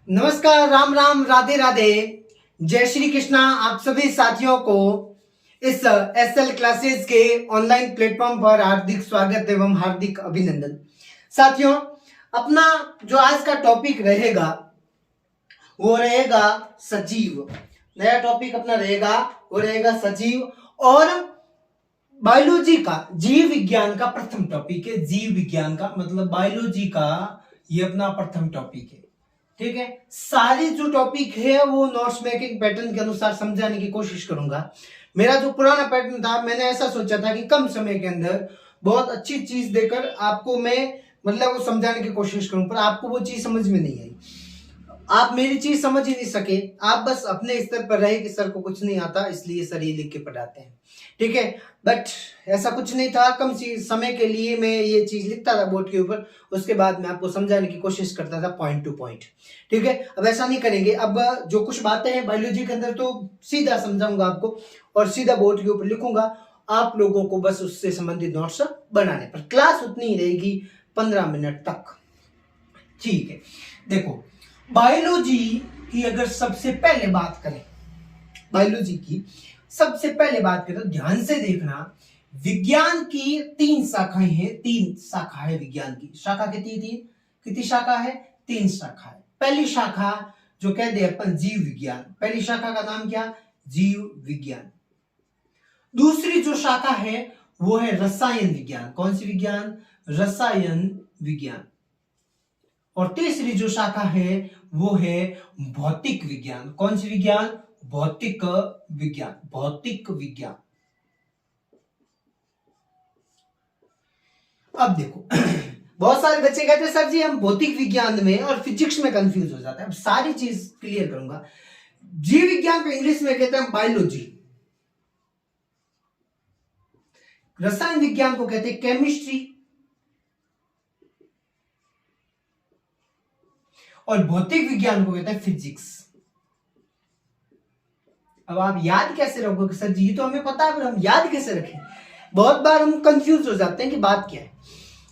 नमस्कार, राम राम, राधे राधे, जय श्री कृष्णा। आप सभी साथियों को इस एसएल क्लासेस के ऑनलाइन प्लेटफॉर्म पर हार्दिक स्वागत एवं हार्दिक अभिनंदन। साथियों, अपना जो आज का टॉपिक रहेगा वो रहेगा सजीव। नया टॉपिक अपना रहेगा वो रहेगा सजीव और बायोलॉजी का, जीव विज्ञान का प्रथम टॉपिक है। जीव विज्ञान का मतलब बायोलॉजी का ये अपना प्रथम टॉपिक है। ठीक है, सारे जो टॉपिक है वो नोट्स मेकिंग पैटर्न के अनुसार समझाने की कोशिश करूंगा। मेरा जो पुराना पैटर्न था, मैंने ऐसा सोचा था कि कम समय के अंदर बहुत अच्छी चीज देकर आपको मैं मतलब वो समझाने की कोशिश करूं, पर आपको वो चीज समझ में नहीं आई। आप मेरी चीज समझ ही नहीं सके। आप बस अपने स्तर पर रहे कि सर को कुछ नहीं आता इसलिए सर ये लिख के पढ़ाते हैं। ठीक है, बट ऐसा कुछ नहीं था। कम समय के लिए मैं ये चीज लिखता था बोर्ड के ऊपर, उसके बाद मैं आपको समझाने की कोशिश करता था पॉइंट टू पॉइंट। ठीक है, अब ऐसा नहीं करेंगे। अब जो कुछ बातें हैं बायोलॉजी के अंदर तो सीधा समझाऊंगा आपको और सीधा बोर्ड के ऊपर लिखूंगा। आप लोगों को बस उससे संबंधित नोट्स बनाने पर। क्लास उतनी ही रहेगी, 15 मिनट तक। ठीक है, देखो बायोलॉजी की अगर सबसे पहले बात करें, बायोलॉजी की सबसे पहले बात करें तो ध्यान से देखना। विज्ञान की 3 शाखाएं हैं। 3 शाखा है विज्ञान की। शाखा कितनी शाखा है? 3 शाखा है। पहली शाखा जो कहते हैं अपन जीव विज्ञान, पहली शाखा का नाम क्या? जीव विज्ञान। दूसरी जो शाखा है वो है रसायन विज्ञान। कौन सी विज्ञान? रसायन विज्ञान। और तीसरी जो शाखा है वो है भौतिक विज्ञान। कौन सी विज्ञान? भौतिक विज्ञान। भौतिक विज्ञान। अब देखो बहुत सारे बच्चे कहते हैं सर जी हम भौतिक विज्ञान में और फिजिक्स में कंफ्यूज हो जाते हैं। अब सारी चीज क्लियर करूंगा। जीव विज्ञान को इंग्लिश में कहते हैं बायोलॉजी, रसायन विज्ञान को कहते हैं केमिस्ट्री, और भौतिक विज्ञान को कहते हैं फिजिक्स। अब आप याद कैसे रखोगे सर जी? ये तो हमें पता है पर हम याद कैसे रखें? बहुत बार हम कंफ्यूज हो जाते हैं कि बात क्या है।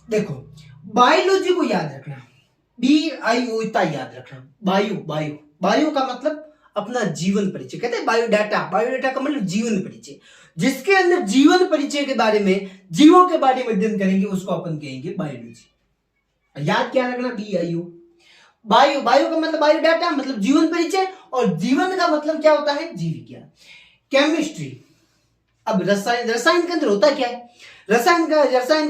देखो बायोलॉजी को याद रखना, BIO इतना याद रखना। बायो बायो बायो का मतलब अपना जीवन परिचय। कहते हैं बायोडाटा। बायोडाटा का मतलब जीवन परिचय। जिसके अंदर जीवन परिचय के बारे में, जीवों के बारे में अध्ययन करेंगे उसको अपन कहेंगे बायोलॉजी। याद क्या रखना? BIO। बायो बायो का मतलब बायोडाटा मतलब जीवन परिचय, और जीवन का मतलब क्या होता है? जीव विज्ञान। केमिस्ट्री। अब रसायन, रसायन के अंदर होता क्या है? रसायन के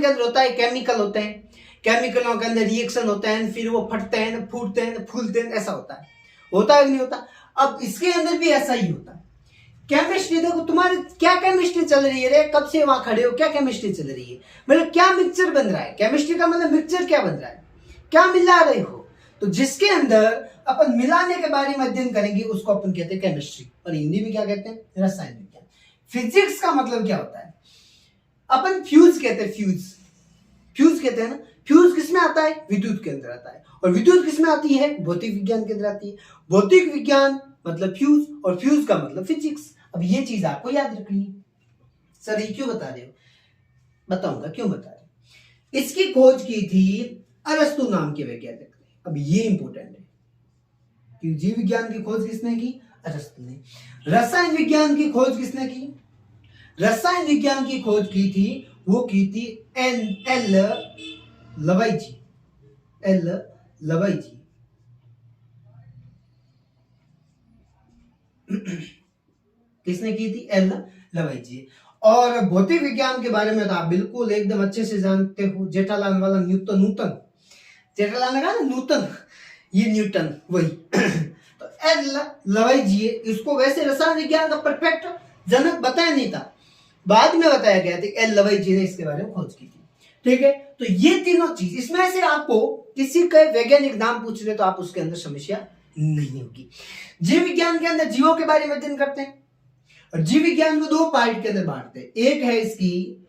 अंदर होता है केमिकल होते हैं। केमिकलों के अंदर रिएक्शन होते हैं, फिर वो फटते हैं, फूटते हैं, फूलते हैं, ऐसा होता है। होता है कि नहीं होता? अब इसके अंदर भी ऐसा ही होता है। केमिस्ट्री देखो तुम्हारी क्या केमिस्ट्री चल रही है रे? कब से वहां खड़े हो? क्या केमिस्ट्री चल रही है? मतलब क्या मिक्सचर बन रहा है? केमिस्ट्री का मतलब मिक्सचर क्या बन रहा है? क्या मिला रहे हो? तो जिसके अंदर अपन मिलाने के बारे में अध्ययन करेंगे उसको अपन कहते हैं केमिस्ट्री, और हिंदी में क्या कहते हैं? रसायन विज्ञान। फिजिक्स का मतलब क्या होता है? अपन फ्यूज कहते हैं। फ्यूज कहते हैं ना। फ्यूज किसमें आता है? विद्युत के अंदर आता है। और विद्युत किसमें आती है? भौतिक विज्ञान के अंदर आती है। भौतिक विज्ञान मतलब फ्यूज, और फ्यूज का मतलब फिजिक्स। अब ये चीज आपको याद रखनी है। सर ये क्यों बता रहे हो? बताऊंगा क्यों बता रहे। इसकी खोज की थी अरस्तु नाम के वैज्ञानिक ने। अब ये इंपॉर्टेंट है कि जीव विज्ञान की खोज किसने की? अरस्तु ने। रसायन विज्ञान की खोज किसने की? रसायन विज्ञान की खोज की थी वो की थी एल लवाइजी। एल लवाइजी। किसने की थी? एल लवाइजी। और भौतिक विज्ञान के बारे में तो आप बिल्कुल एकदम अच्छे से जानते हो। जेठालाल वाला नूतन, जेठालाल ने कहा ना नूतन, ये न्यूटन वही। तो एल लवाइजी, इसको वैसे रसायन विज्ञान का परफेक्ट जनक बताया नहीं था, बाद में बताया गया था। एल लवाइजी ने इसके बारे में खोज की थी। ठीक है, तो ये तीनों चीज, इसमें से आपको किसी का वैज्ञानिक नाम पूछ ले तो आप उसके अंदर समस्या नहीं होगी। जीव विज्ञान के अंदर जीवों के बारे में अध्ययन करते हैं, और जीव विज्ञान को 2 पार्ट के अंदर बांटते हैं। एक है इसकी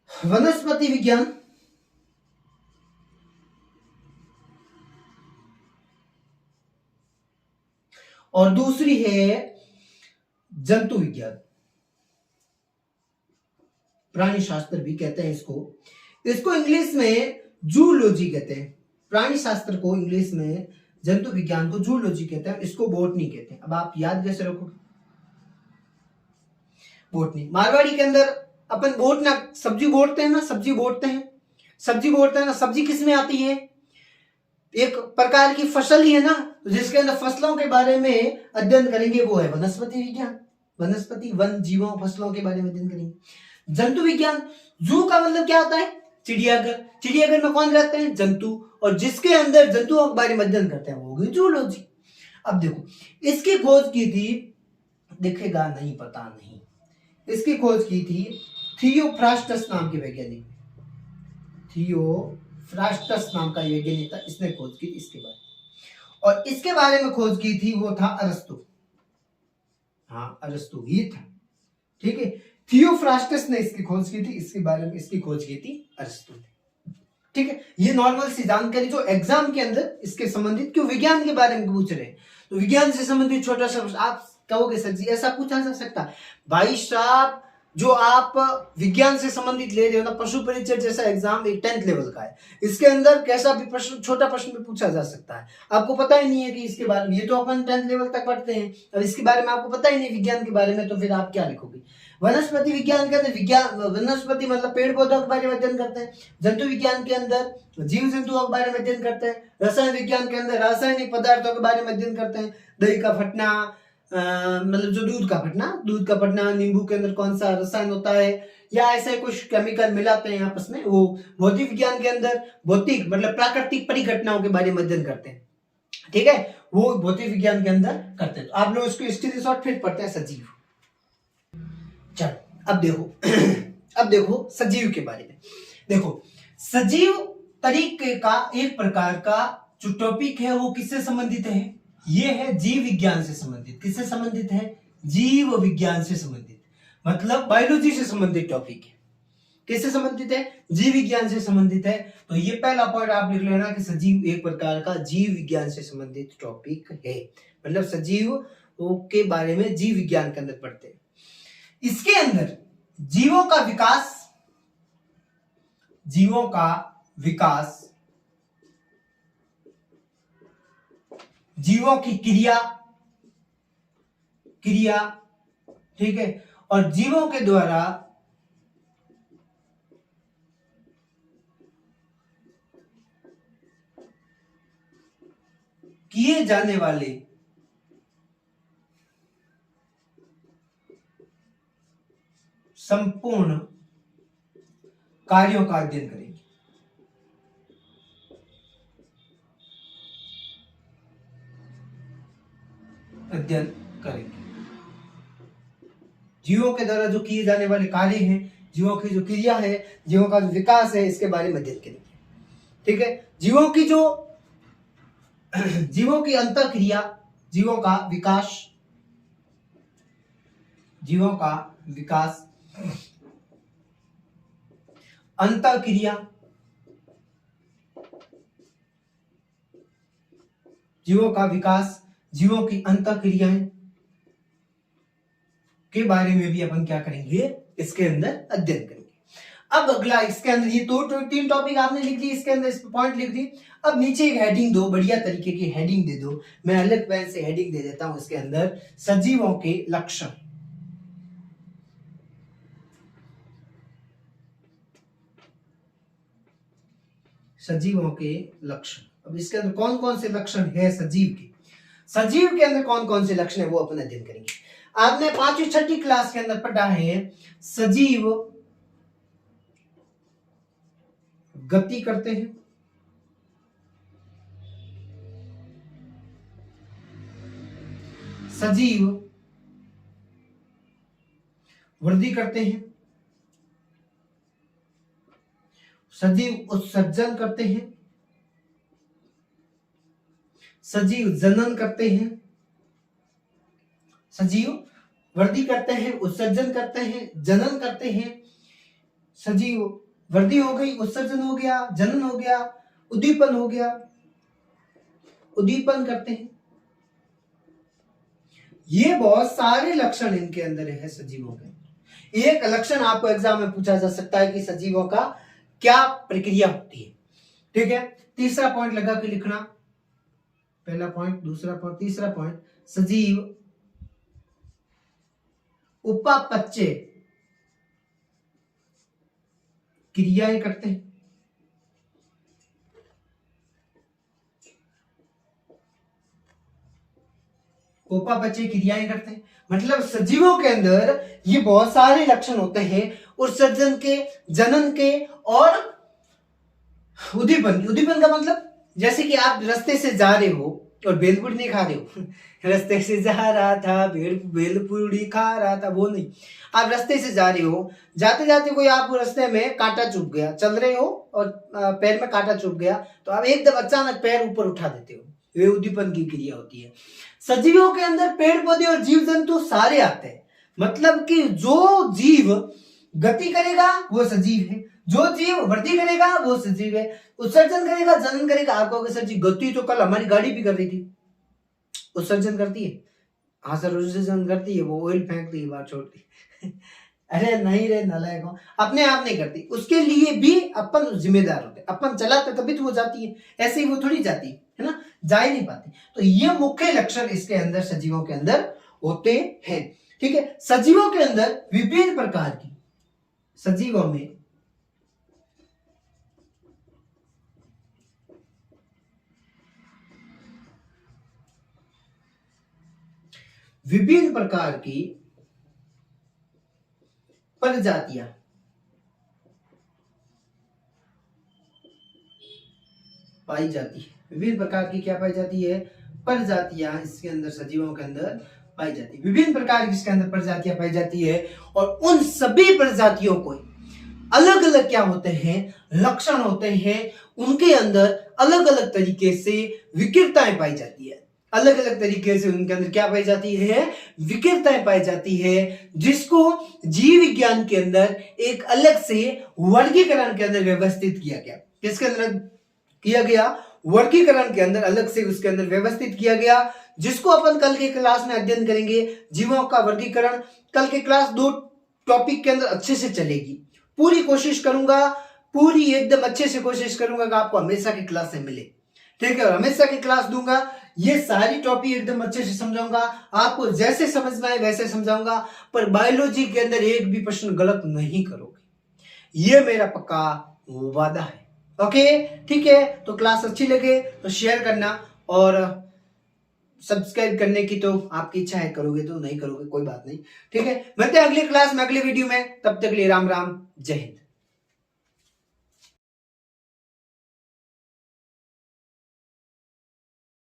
वनस्पति विज्ञान, और दूसरी है जंतु विज्ञान। प्राणी शास्त्र भी कहते हैं इसको इंग्लिश में जूलॉजी कहते हैं। प्राणी शास्त्र को इंग्लिश में जंतु विज्ञान को जूलॉजी कहते हैं, इसको बोटनी कहते हैं। अब आप याद कैसे रखोगे? बोटनी। मारवाड़ी के अंदर अपन बोटना सब्जी बोटते हैं ना, सब्जी बोटते हैं, सब्जी बोटते हैं ना। सब्जी किस में आती है? एक प्रकार की फसल ही है ना, जिसके अंदर फसलों के बारे में अध्ययन करेंगे, वो है वनस्पति विज्ञान। वनस्पति, वन, जीवों, फसलों के बारे में अध्ययन करेंगे। जंतु विज्ञान, जू का मतलब क्या होता है? चिड़ियाघर। चिड़ियाघर में कौन रहते हैं? जंतु, और जिसके अंदर जंतुओं के बारे में अध्ययन करते हैं वो होगी जूलॉजी। अब देखो, इसकी खोज की थी, दिखेगा नहीं, पता नहीं, इसकी खोज की थी थियोफ्रास्टस नाम के वैज्ञानिक। थियोफ्रास्टस नाम का वैज्ञानिक था, इसने खोज की इसके बारे में। और इसके बारे में खोज की थी वो था अरस्तु। हाँ, अरस्तु ही था, ठीक है। थियोफ्रास्टस ने इसकी खोज की थी, इसके बारे में इसकी खोज की थी अरस्तु ने, ठीक है। ये नॉर्मल सी जानकारी जो एग्जाम के अंदर इसके संबंधित, क्यों विज्ञान के बारे में पूछ रहे हैं, तो विज्ञान से संबंधित छोटा सा आप कहोगे सर जी ऐसा पूछा जा सकता है? भाई साहब, जो आप विज्ञान से संबंधित ले रहे हो ना, पशु परिचय जैसा एग्जाम एक 10th लेवल का है, इसके अंदर कैसा भी प्रश्न, छोटा प्रश्न भी पूछा जा सकता है। आपको पता ही नहीं है कि इसके बारे में, ये तो अपन 10th लेवल तक पढ़ते हैं, अब इसके बारे में आपको पता ही नहीं विज्ञान के बारे में, तो फिर आप क्या लिखोगे? वनस्पति विज्ञान के अंदर विज्ञान, वनस्पति मतलब पेड़ पौधों के बारे में अध्ययन करते हैं। जंतु विज्ञान के अंदर जीव जंतुओं के बारे में अध्ययन करते हैं। रसायन विज्ञान के अंदर रासायनिक पदार्थों के बारे में अध्ययन करते हैं। दही का फटना, मतलब जो दूध का फटना, नींबू के अंदर कौन सा रसायन होता है, या ऐसे कुछ केमिकल मिलाते हैं आपस में, वो भौतिक विज्ञान के अंदर भौतिक मतलब प्राकृतिक परिघटनाओं के बारे में अध्ययन करते हैं, ठीक है, वो भौतिक विज्ञान के अंदर करते हैं। तो आप लोग इसको हिस्ट्री शॉर्ट फिर पढ़ते हैं सजीव। चलो अब देखो सजीव के बारे में। देखो, सजीव तरीके का एक प्रकार का जो टॉपिक है वो किससे संबंधित है? ये है जीव विज्ञान से संबंधित। किससे संबंधित है? जीव विज्ञान से संबंधित, मतलब बायोलॉजी से संबंधित टॉपिक है। किससे संबंधित है? जीव विज्ञान से संबंधित है। तो ये पहला पॉइंट आप लिख लेना कि सजीव एक प्रकार का जीव विज्ञान से संबंधित टॉपिक है, मतलब सजीव के बारे में जीव विज्ञान के अंदर पढ़ते हैं। इसके अंदर जीवों का विकास, जीवों की क्रिया, ठीक है, और जीवों के द्वारा किए जाने वाले संपूर्ण कार्यों का अध्ययन करेंगे। जीवों के द्वारा जो किए जाने वाले कार्य हैं, जीवों की जो क्रिया है, जीवों का जो विकास है, इसके बारे में अध्ययन करेंगे, ठीक है। जीवों की अंतःक्रिया, जीवों का विकास, अंतःक्रिया, जीवों का विकास, जीवों की अंतःक्रियाएं के बारे में भी अपन क्या करेंगे? इसके अंदर अध्ययन करेंगे। अब अगला, इसके अंदर ये दो 3 टॉपिक आपने लिख ली, इसके अंदर इस पॉइंट लिख दी। अब नीचे एक हेडिंग दो, बढ़िया तरीके की हेडिंग दे दो। मैं अलग पेन से हेडिंग दे देता हूं इसके अंदर, सजीवों के लक्षण। सजीवों के लक्षण। अब इसके अंदर कौन कौन से लक्षण है सजीव के अंदर कौन कौन से लक्षण है वो अपन अध्ययन करेंगे। आपने 5वीं 6ठी क्लास के अंदर पढ़ा है सजीव गति करते हैं, सजीव वृद्धि करते हैं, सजीव उत्सर्जन करते हैं, सजीव जनन करते हैं, सजीव वृद्धि करते हैं, उत्सर्जन करते हैं, जनन करते हैं। सजीव वृद्धि हो गई, उत्सर्जन हो गया, जनन हो गया, उद्दीपन हो गया, उद्दीपन करते हैं। ये बहुत सारे लक्षण इनके अंदर है सजीवों के। एक लक्षण आपको एग्जाम में पूछा जा सकता है कि सजीवों का क्या प्रक्रिया होती है, ठीक है। तीसरा पॉइंट लगा के लिखना, पहला पॉइंट, दूसरा पॉइंट, तीसरा पॉइंट, सजीव उपापचय क्रियाएं करते हैं। उपापचय क्रियाएं करते हैं मतलब सजीवों के अंदर ये बहुत सारे लक्षण होते हैं उत्सर्जन के, जनन के और उद्दीपन। उद्दीपन का मतलब जैसे कि आप रास्ते से जा रहे हो और भेलपूरी नहीं खा रहे हो रास्ते से जा रहा था भेलपूरी खा रहा था, वो नहीं। आप रास्ते से जा रहे हो, जाते जाते कोई आपको रास्ते में कांटा चुभ गया, चल रहे हो और पैर में कांटा चुभ गया तो आप एकदम अचानक पैर ऊपर उठा देते हो, ये उद्दीपन की क्रिया होती है। सजीवों के अंदर पेड़ पौधे और जीव जंतु सारे आते हैं, मतलब कि जो जीव गति करेगा वो सजीव है, जो जीव वृद्धि करेगा वो सजीव है, उत्सर्जन करेगा, जनन करेगा। आपको सर जी गति तो कल हमारी गाड़ी भी कर रही थी, उत्सर्जन करती है। हाँ सर उत्सर्जन करती है, वो ऑयल फेंकती है, बात छोड़ती अरे नहीं रे नालायक, अपने आप नहीं करती, उसके लिए भी अपन जिम्मेदार होते, अपन चलाते तभी तो वो जाती है, ऐसे ही वो थोड़ी जाती है ना, जा ही नहीं पाती। तो ये मुख्य लक्षण इसके अंदर सजीवों के अंदर होते हैं। ठीक है, सजीवों के अंदर विभिन्न प्रकार की, सजीवों में विभिन्न प्रकार की प्रजातियां पाई जाती है। विभिन्न प्रकार की क्या पाई जाती है? प्रजातियां इसके अंदर, सजीवों के अंदर पाई जाती है। विभिन्न प्रकार की इसके अंदर प्रजातियां पाई जाती है और उन सभी प्रजातियों को अलग अलग क्या होते हैं? लक्षण होते हैं, उनके अंदर अलग अलग तरीके से विकृताएं पाई जाती है। अलग अलग तरीके से उनके अंदर क्या पाई जाती है? विकृताएं पाई जाती है, जिसको जीव विज्ञान के अंदर एक अलग से वर्गीकरण के अंदर व्यवस्थित किया गया। किसके अंदर किया गया? वर्गीकरण के अंदर अलग से उसके अंदर व्यवस्थित किया गया, जिसको अपन कल के क्लास में अध्ययन करेंगे। जीवों का वर्गीकरण कल के क्लास 2 टॉपिक के अंदर अच्छे से चलेगी। पूरी कोशिश करूंगा, पूरी एकदम अच्छे से कोशिश करूंगा कि आपको हमेशा की क्लास से मिले, ठीक है, और हमेशा की क्लास दूंगा। ये सारी टॉपिक एकदम अच्छे से समझाऊंगा, आपको जैसे समझ में आए वैसे समझाऊंगा, पर बायोलॉजी के अंदर एक भी प्रश्न गलत नहीं करोगे, ये मेरा पक्का वादा है। ओके, ठीक है, तो क्लास अच्छी लगे तो शेयर करना और सब्सक्राइब करने की तो आपकी इच्छा है, करोगे तो, नहीं करोगे कोई बात नहीं, ठीक है। मिलते हैं अगली क्लास में, अगली वीडियो में, तब तक के लिए राम राम, जय हिंद।